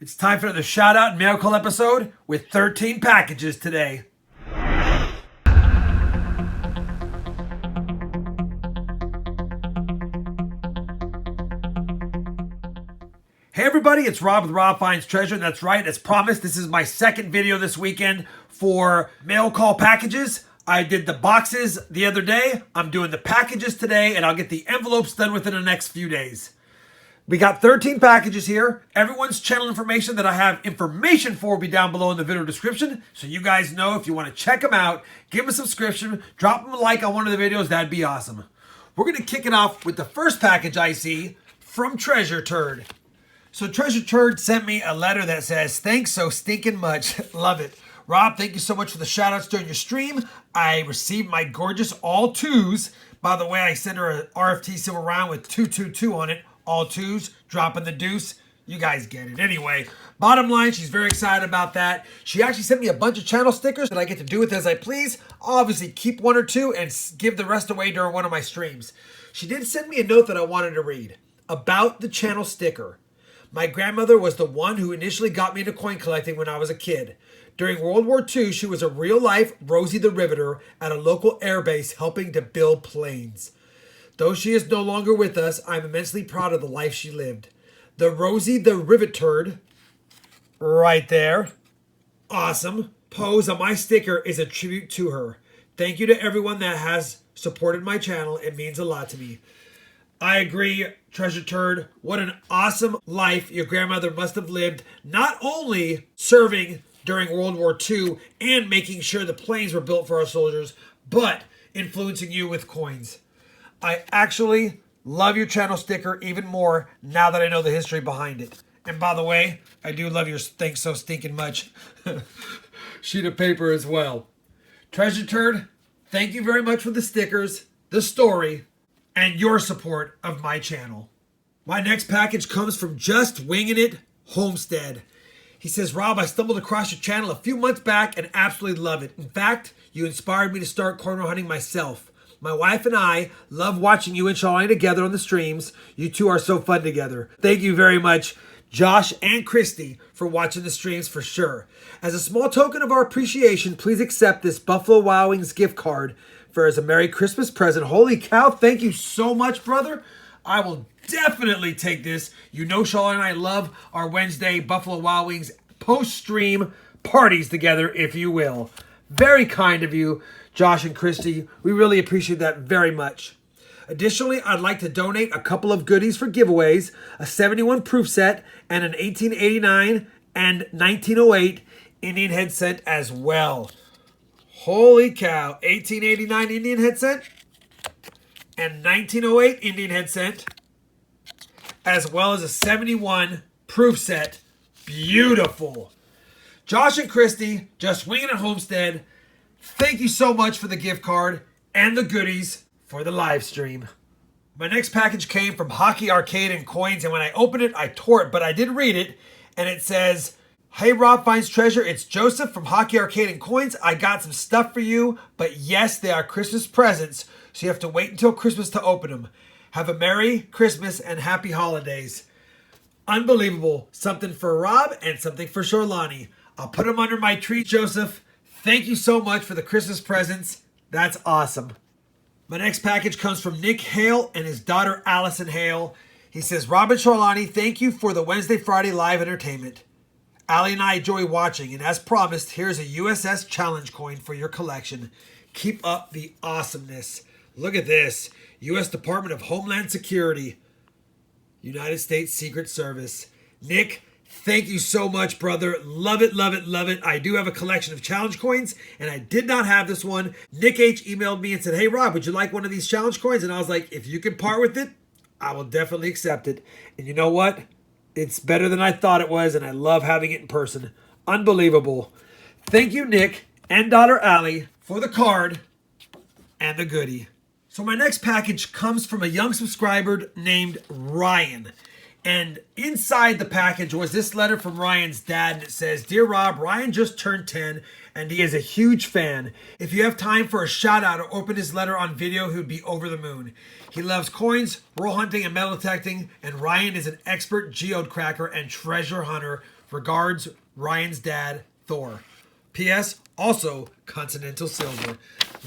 It's time for another shout out and mail call episode with 13 packages today. Hey everybody, it's Rob with RobFindsTreasure, and that's right, as promised, this is my second video this weekend for mail call packages. I did the boxes the other day, I'm doing the packages today, and I'll get the envelopes done within the next few days. We got 13 packages here. Everyone's channel information that I have information for will be down below in the video description, so you guys know if you want to check them out, give them a subscription, drop them a like on one of the videos, that'd be awesome. We're going to kick it off with the first package I see from Treasure Turd. So Treasure Turd sent me a letter that says, "Thanks so stinking much." Love it. Rob, thank you so much for the shout outs during your stream. I received my gorgeous all twos. By the way, I sent her an RFT silver round with 222 on it. All twos, dropping the deuce. You guys get it. Anyway, bottom line, she's very excited about that. She actually sent me a bunch of channel stickers that I get to do with as I please. I'll obviously keep one or two and give the rest away during one of my streams. She did send me a note that I wanted to read about the channel sticker. My grandmother was the one who initially got me into coin collecting when I was a kid. During World War II, she was a real-life Rosie the Riveter at a local airbase helping to build planes. Though she is no longer with us, I'm immensely proud of the life she lived. The Rosie the Riveter, right there, awesome, pose on my sticker is a tribute to her. Thank you to everyone that has supported my channel. It means a lot to me. I agree, Treasure Turd. What an awesome life your grandmother must have lived, not only serving during World War II and making sure the planes were built for our soldiers, but influencing you with coins. I actually love your channel sticker even more now that I know the history behind it. And by the way, I do love your "thanks so stinking much" sheet of paper as well. Treasure Turd, thank you very much for the stickers, the story, and your support of my channel. My next package comes from Just Wingin' It Homestead. He says, "Rob, I stumbled across your channel a few months back and absolutely love it. In fact, you inspired me to start corner hunting myself. My wife and I love watching you and Shalani together on the streams. You two are so fun together." Thank you very much, Josh and Christy, for watching the streams for sure. As a small token of our appreciation, please accept this Buffalo Wild Wings gift card as a Merry Christmas present. Holy cow, thank you so much, brother. I will definitely take this. You know Shalani and I love our Wednesday Buffalo Wild Wings post-stream parties together, if you will. Very kind of you, Josh and Christy. We really appreciate that very much. Additionally, I'd like to donate a couple of goodies for giveaways, a 71 proof set and an 1889 and 1908 Indian head set as well. Holy cow, 1889 Indian head set and 1908 Indian head set, as well as a 71 proof set. Beautiful. Josh and Christy, Just Wingin' It Homestead, thank you so much for the gift card and the goodies for the live stream. My next package came from Hockey Arcade and Coins, and when I opened it, I tore it, but I did read it, and it says, "Hey Rob Finds Treasure, it's Joseph from Hockey Arcade and Coins. I got some stuff for you, but yes, they are Christmas presents, so you have to wait until Christmas to open them. Have a Merry Christmas and Happy Holidays." Unbelievable. Something for Rob and something for Shalani. I'll put them under my tree, Joseph. Thank you so much for the Christmas presents. That's awesome. My next package comes from Nick Hale and his daughter Allison Hale. He says, "Rob and Shalani, thank you for the Wednesday, Friday live entertainment. Allie and I enjoy watching, and as promised, here's a USS Challenge coin for your collection. Keep up the awesomeness." Look at this. U.S. Department of Homeland Security. United States Secret Service. Nick, thank you so much, brother. Love it, love it, love it. I do have a collection of challenge coins, and I did not have this one. Nick H. emailed me and said, "Hey, Rob, would you like one of these challenge coins?" And I was like, if you can part with it, I will definitely accept it. And you know what? It's better than I thought it was, and I love having it in person. Unbelievable. Thank you, Nick and daughter Allie, for the card and the goodie. So my next package comes from a young subscriber named Ryan. And inside the package was this letter from Ryan's dad, and it says, "Dear Rob, Ryan just turned 10 and he is a huge fan. If you have time for a shout out or open his letter on video, he would be over the moon. He loves coins, roll hunting, and metal detecting, and Ryan is an expert geode cracker and treasure hunter Regards, Ryan's dad, Thor. P.S. Also Continental Silver.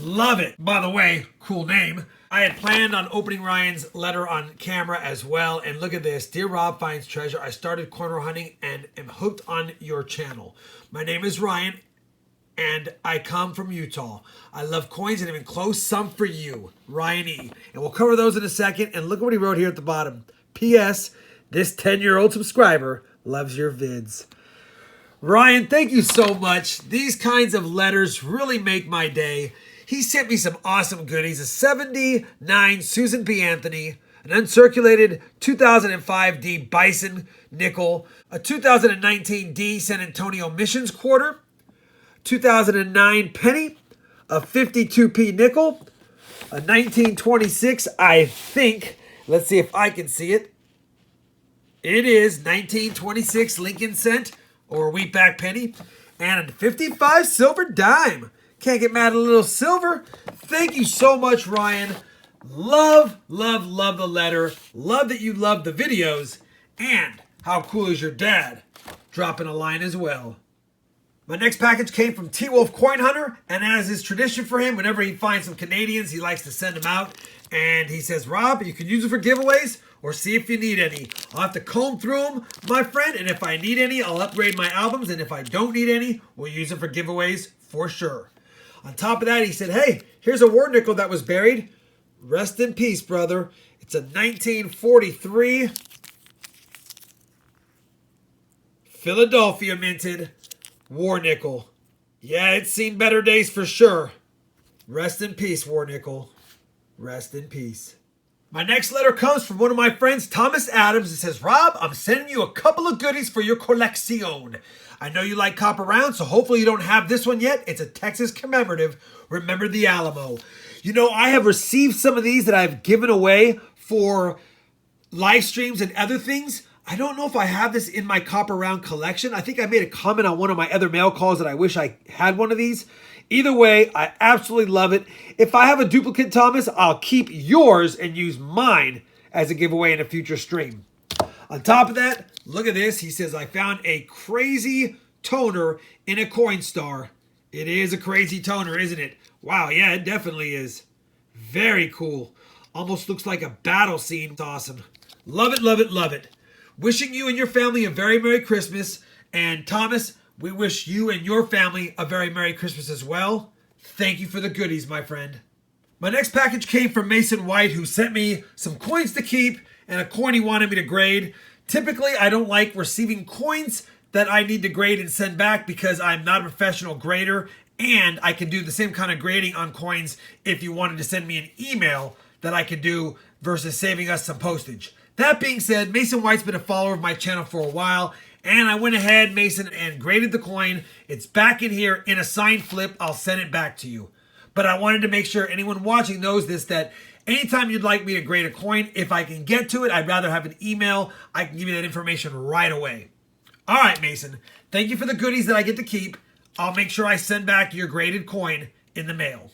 Love it. By the way, cool name. I had planned on opening Ryan's letter on camera as well. And look at this. Dear Rob Finds Treasure, I started corner hunting and am hooked on your channel. My name is Ryan and I come from Utah. I love coins and have enclosed some for you, Ryan E. And we'll cover those in a second. And look what he wrote here at the bottom. P.S. This 10-year-old subscriber loves your vids. Ryan, thank you so much. These kinds of letters really make my day. He sent me some awesome goodies. A 79 Susan B. Anthony, an uncirculated 2005 D Bison nickel, a 2019 D San Antonio Missions quarter, 2009 penny, a 52p nickel, a 1926, I think. Let's see if I can see it. It is 1926 Lincoln cent or wheatback penny, and a 55 silver dime. Can't get mad at a little silver. Thank you so much, Ryan. Love, love, love the letter. Love that you love the videos. And how cool is your dad? Dropping a line as well. My next package came from Twolf Coin Hunter, and as is tradition for him, whenever he finds some Canadians, he likes to send them out. And he says, Rob, you can use it for giveaways or see if you need any. I'll have to comb through them, my friend, and if I need any, I'll upgrade my albums, and if I don't need any, we'll use it for giveaways for sure. On top of that, he said, hey, here's a war nickel that was buried. Rest in peace, brother. It's a 1943 Philadelphia minted war nickel. Yeah, it's seen better days for sure. Rest in peace, war nickel. Rest in peace. My next letter comes from one of my friends, Thomas Adams. It says, Rob, I'm sending you a couple of goodies for your collection. I know you like copper rounds, so hopefully you don't have this one yet. It's a Texas commemorative. Remember the Alamo. You know, I have received some of these that I've given away for live streams and other things. I don't know if I have this in my copper round collection. I think I made a comment on one of my other mail calls that I wish I had one of these. Either way, I absolutely love it. If I have a duplicate, Thomas, I'll keep yours and use mine as a giveaway in a future stream. On top of that, look at this. He says, I found a crazy toner in a Coinstar. It is a crazy toner, isn't it? Wow, yeah, it definitely is. Very cool. Almost looks like a battle scene. It's awesome. Love it, love it, love it. Wishing you and your family a very Merry Christmas. And Thomas, we wish you and your family a very Merry Christmas as well. Thank you for the goodies, my friend. My next package came from Mason White, who sent me some coins to keep and a coin he wanted me to grade. Typically, I don't like receiving coins that I need to grade and send back because I'm not a professional grader, and I can do the same kind of grading on coins if you wanted to send me an email that I could do versus saving us some postage. That being said, Mason White's been a follower of my channel for a while, and I went ahead, Mason, and graded the coin. It's back in here in a signed flip. I'll send it back to you. But I wanted to make sure anyone watching knows this, that anytime you'd like me to grade a coin, if I can get to it, I'd rather have an email. I can give you that information right away. All right, Mason. Thank you for the goodies that I get to keep. I'll make sure I send back your graded coin in the mail.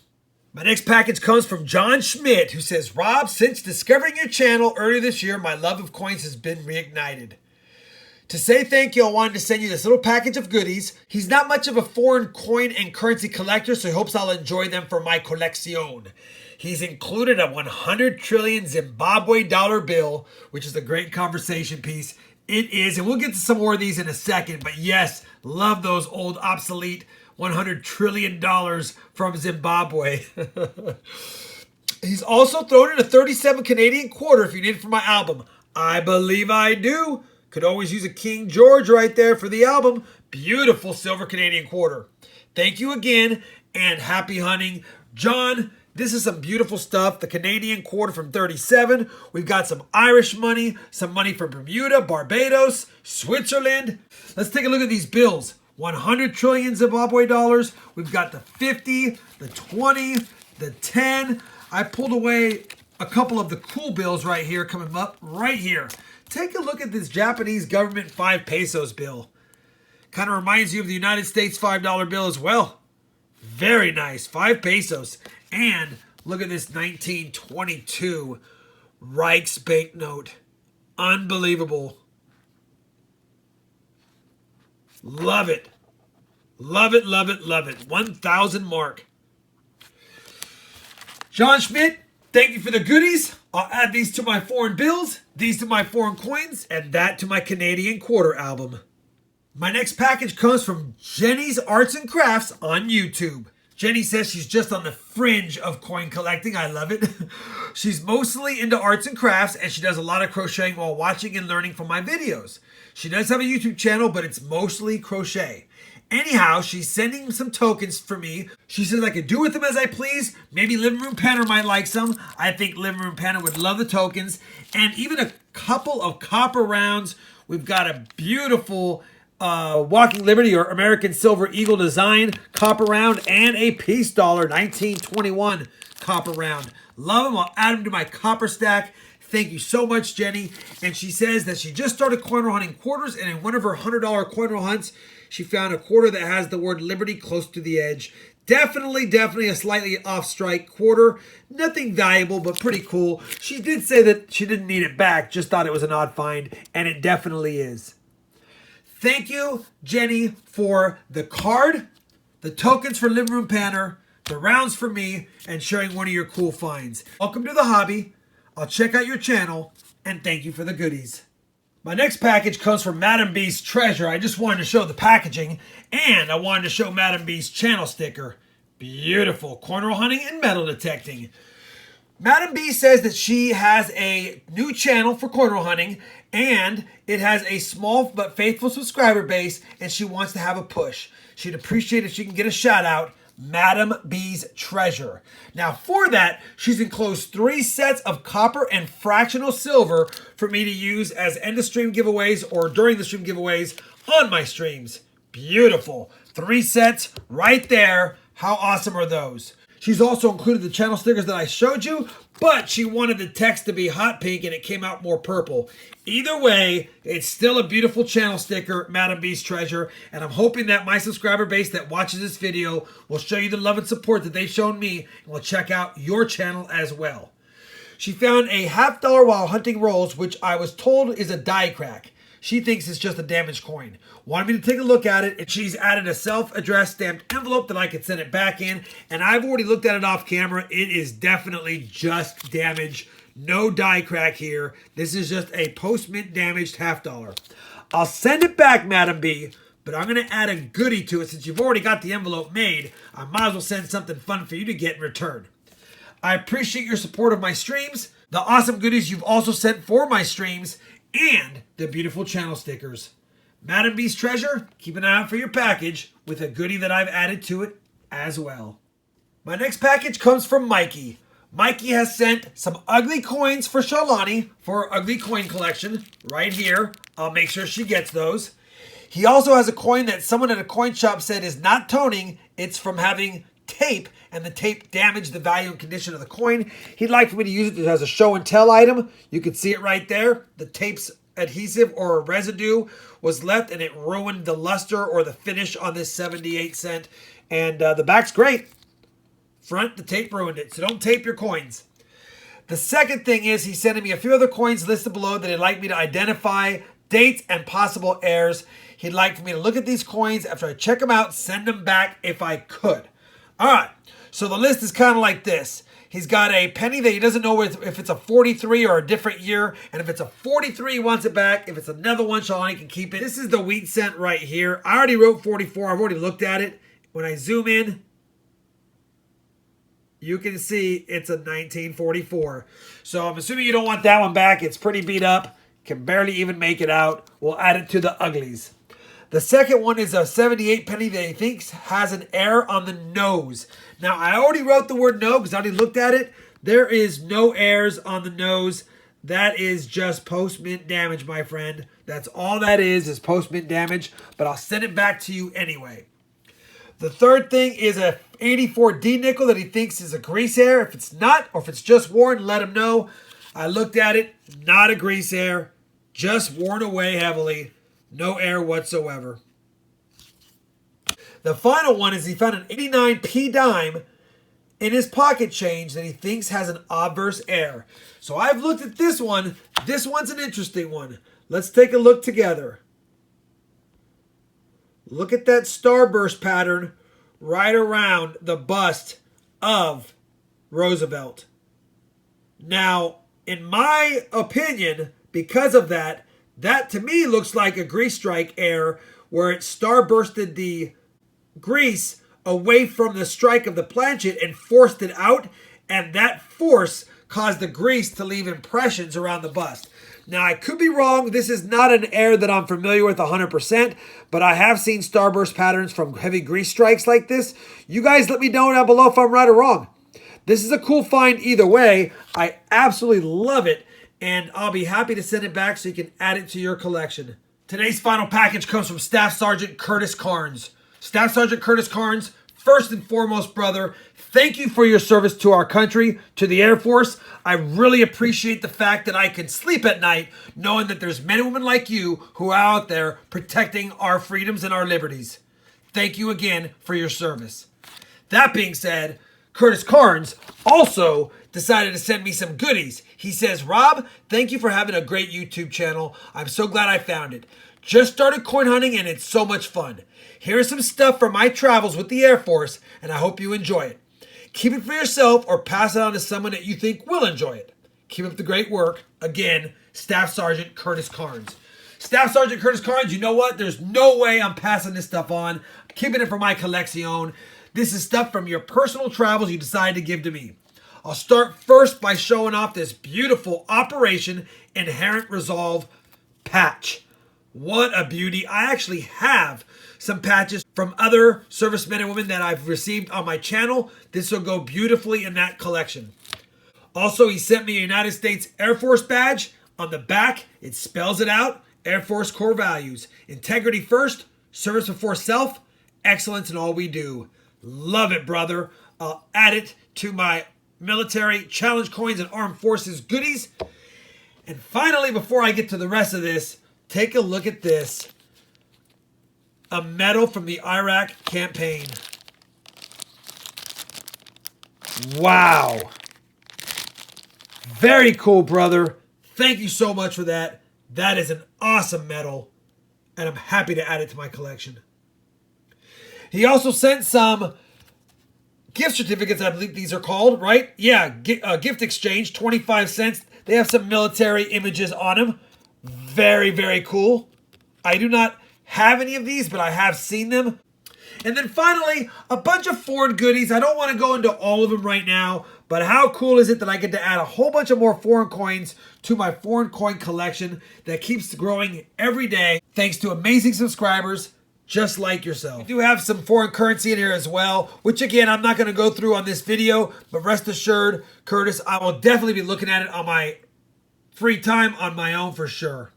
My next package comes from John Schmidt, who says, Rob, since discovering your channel earlier this year, my love of coins has been reignited. To say thank you, I wanted to send you this little package of goodies. He's not much of a foreign coin and currency collector, so he hopes I'll enjoy them for my collection. He's included a 100 trillion Zimbabwe dollar bill, which is a great conversation piece. It is, and we'll get to some more of these in a second, but yes, love those old obsolete $100 trillion from Zimbabwe. He's also thrown in a 37 Canadian quarter if you need it for my album. I believe I do. Could always use a King George right there for the album. Beautiful silver Canadian quarter. Thank you again, and happy hunting. John, this is some beautiful stuff. The Canadian quarter from 37. We've got some Irish money, some money from Bermuda, Barbados, Switzerland. Let's take a look at these bills. 100 trillion Zimbabwe dollars. We've got the 50, the 20, the 10. I pulled away a couple of the cool bills right here, coming up right here. Take a look at this Japanese government 5 pesos bill. Kind of reminds you of the United States $5 bill as well. Very nice, 5 pesos. And look at this 1922 Reichs banknote. Unbelievable. Love it. Love it, love it, love it. 1,000 mark. John Schmidt, thank you for the goodies. I'll add these to my foreign bills, these to my foreign coins, and that to my Canadian quarter album. My next package comes from Jenny's Arts and Crafts on YouTube. Jenny says she's just on the fringe of coin collecting. I love it. She's mostly into arts and crafts, and she does a lot of crocheting while watching and learning from my videos. She does have a YouTube channel, but it's mostly crochet. Anyhow, she's sending some tokens for me. She says I could do with them as I please. Maybe Living Room Panner might like some. I think Living Room Panner would love the tokens. And even a couple of copper rounds. We've got a beautiful Walking Liberty or American Silver Eagle design copper round and a Peace Dollar 1921 copper round. Love them. I'll add them to my copper stack. Thank you so much, Jenny. And she says that she just started coin roll hunting quarters, and in one of her $100 coin roll hunts, she found a quarter that has the word Liberty close to the edge. Definitely a slightly off strike quarter. Nothing valuable, but pretty cool. She did say that she didn't need it back, just thought it was an odd find, and it definitely is. Thank you, Jenny, for the card, the tokens for Living Room Panner, the rounds for me, and sharing one of your cool finds. Welcome to the hobby. I'll check out your channel, and thank you for the goodies. My next package comes from Madam B's Treasure. I just wanted to show the packaging, and I wanted to show Madam B's channel sticker. Beautiful. Coin roll hunting and metal detecting. Madam B says that she has a new channel for coin roll hunting, and it has a small but faithful subscriber base, and she wants to have a push. She'd appreciate if she can get a shout out. Madam B's Treasure. Now for that, she's enclosed 3 sets of copper and fractional silver for me to use as end of stream giveaways or during the stream giveaways on my streams. Beautiful. 3 sets right there. How awesome are those? She's also included the channel stickers that I showed you, but she wanted the text to be hot pink and it came out more purple. Either way, it's still a beautiful channel sticker, Madam B's Treasure, and I'm hoping that my subscriber base that watches this video will show you the love and support that they've shown me and will check out your channel as well. She found a $50 while hunting rolls, which I was told is a die crack. She thinks it's just a damaged coin. Wanted me to take a look at it, and she's added a self-addressed stamped envelope that I could send it back in, and I've already looked at it off camera. It is definitely just damaged. No die crack here. This is just a post-mint damaged $50. I'll send it back, Madam B, but I'm going to add a goodie to it. Since you've already got the envelope made, I might as well send something fun for you to get in return. I appreciate your support of my streams, the awesome goodies you've also sent for my streams, and the beautiful channel stickers. Madam B's Treasure, keep an eye out for your package with a goodie that I've added to it as well. My next package comes from Mikey. Mikey has sent some ugly coins for Shalani for her ugly coin collection right here. I'll make sure she gets those. He also has a coin that someone at a coin shop said is not toning. It's from having tape, and the tape damaged the value and condition of the coin. He'd like for me to use it as a show and tell item. You can see it right there. The tape's adhesive or residue was left, and it ruined the luster or the finish on this 78-cent. And the back's great. Front, the tape ruined it, so don't tape your coins. The second thing is he's sending me a few other coins listed below that he'd like me to identify dates and possible heirs. He'd like for me to look at these coins after I check them out, send them back if I could. All right, so the list is kind of like this. He's got a penny that he doesn't know if it's a 43 or a different year. And if it's a 43, he wants it back. If it's another one, Shalani can keep it. This is the wheat cent right here. I already wrote 44. I've already looked at it. When I zoom in, you can see it's a 1944. So I'm assuming you don't want that one back. It's pretty beat up. Can barely even make it out. We'll add it to the uglies. The second one is a 78 penny that he thinks has an error on the nose. Now, I already wrote the word no because I already looked at it. There is no errors on the nose. That is just post-mint damage, my friend. That's all that is post-mint damage, but I'll send it back to you anyway. The third thing is a 84D nickel that he thinks is a grease hair. If it's not, or if it's just worn, let him know. I looked at it, not a grease hair, just worn away heavily. No air whatsoever. The final one is he found an 89p dime in his pocket change that he thinks has an obverse air. So I've looked at this one. This one's an interesting one. Let's take a look together. Look at that starburst pattern right around the bust of Roosevelt. Now, in my opinion, because of that, that to me looks like a grease strike error where it starbursted the grease away from the strike of the planchet and forced it out, and that force caused the grease to leave impressions around the bust. Now, I could be wrong. This is not an error that I'm familiar with 100%, but I have seen starburst patterns from heavy grease strikes like this. You guys let me know down below if I'm right or wrong. This is a cool find either way. I absolutely love it, and I'll be happy to send it back so you can add it to your collection. Today's final package comes from Staff Sergeant Curtis Carnes. Staff Sergeant Curtis Carnes, first and foremost, brother, thank you for your service to our country, to the Air Force. I really appreciate the fact that I can sleep at night knowing that there's men and women like you who are out there protecting our freedoms and our liberties. Thank you again for your service. That being said, Curtis Carnes also decided to send me some goodies. He says, Rob, thank you for having a great YouTube channel. I'm so glad I found it. Just started coin hunting and it's so much fun. Here's some stuff from my travels with the Air Force, and I hope you enjoy it. Keep it for yourself or pass it on to someone that you think will enjoy it. Keep up the great work. Again, Staff Sergeant Curtis Carnes. Staff Sergeant Curtis Carnes, you know what? There's no way I'm passing this stuff on. I'm keeping it for my collection. This is stuff from your personal travels you decided to give to me. I'll start first by showing off this beautiful Operation Inherent Resolve patch. What a beauty. I actually have some patches from other servicemen and women that I've received on my channel. This will go beautifully in that collection. Also, he sent me a United States Air Force badge. On the back, it spells it out. Air Force core values. Integrity first, service before self, excellence in all we do. Love it, brother. I'll add it to my military challenge coins and armed forces goodies. And finally, before I get to the rest of this, take a look at this. A medal from the Iraq campaign. Wow. Very cool, brother. Thank you so much for that. That is an awesome medal, and I'm happy to add it to my collection. He also sent some gift certificates, I believe these are called, right? Yeah, gift exchange, 25 cents. They have some military images on them. Very, very cool. I do not have any of these, but I have seen them. And then finally, a bunch of foreign goodies. I don't want to go into all of them right now, but how cool is it that I get to add a whole bunch of more foreign coins to my foreign coin collection that keeps growing every day thanks to amazing subscribers just like yourself. We do have some foreign currency in here as well, which again, I'm not going to go through on this video, but rest assured, Curtis, I will definitely be looking at it on my free time on my own for sure.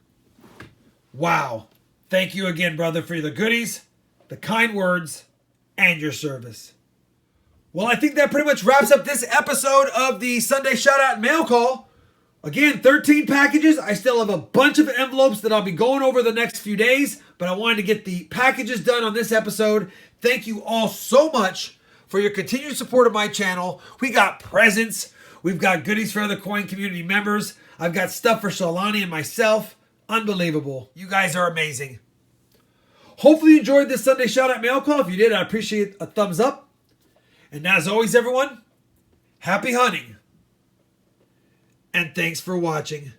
Wow. Thank you again, brother, for the goodies, the kind words, and your service. Well, I think that pretty much wraps up this episode of the Sunday Shoutout Mail Call. Again, 13 packages. I still have a bunch of envelopes that I'll be going over the next few days, but I wanted to get the packages done on this episode. Thank you all so much for your continued support of my channel. We got presents. We've got goodies for other coin community members. I've got stuff for Shalani and myself. Unbelievable. You guys are amazing. Hopefully you enjoyed this Sunday Shoutout Mail Call. If you did, I appreciate a thumbs up. And as always, everyone, happy hunting. And thanks for watching.